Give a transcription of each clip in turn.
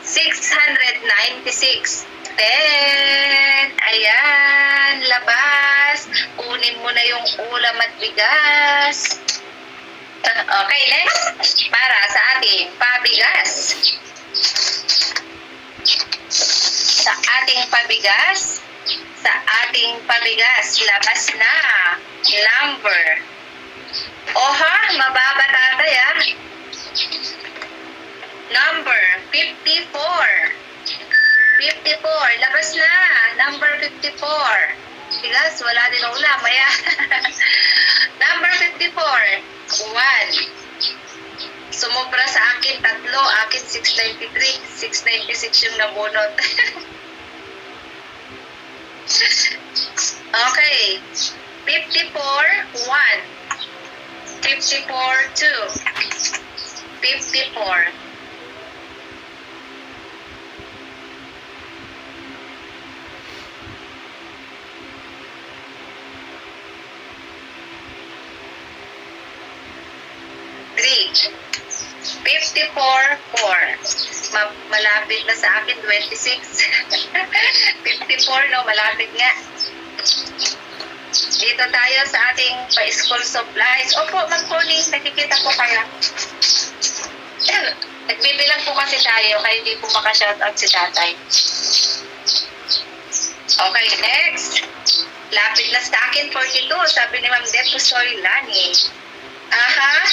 696. 10. Ayan, labas. Kunin mo na yung ulam at bigas. Okay, next. Para sa ating pabigas. Sa ating pabigas, labas na number. Oha, mababa tatay ah. Number 54. 54, labas na. Number 54. Bigas, wala din ulam. Ayan. Number 54. 1. Sumobra sa akin 3. Akin 693. 696 yung nabunot. Okay. 54, 1. 54, 2. 54. Three. 54, 4. Malapit na sa akin, 26. 54, no? Malapit nga. Dito tayo sa ating pa-school supplies. Opo, mag-calling. Nakikita ko kayo. Nagbibilang po kasi tayo, kaya hindi po maka-shoutout si tatay. Okay, next. Lapit na sa akin, 42. Sabi ni Ma'am Depo Soylani. Aha.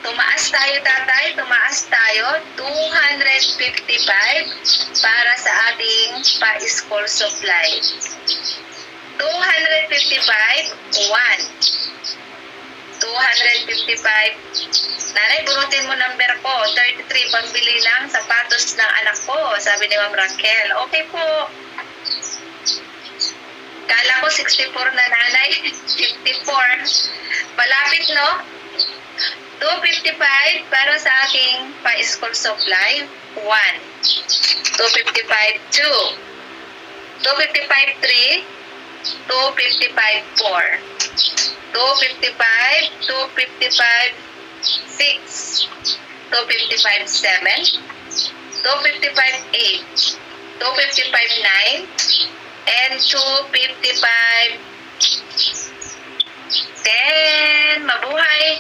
Tumaas tayo, tatay. Tumaas tayo. 255 para sa ating pa-school supply. 255, 1. 255. Nanay, bunutin mo number ko. 33, pambili ng sapatos ng anak ko. Sabi ni Ma'am Raquel. Okay po. Kala ko 64 na nanay. 54. Malapit, no? 255 para sa aking pa-school supply. 1. 255, 2. 255, 3. 255, 4. 255, 255, 6. 255, 7. 255, 8. 255, 9. And 255, 10. Mabuhay!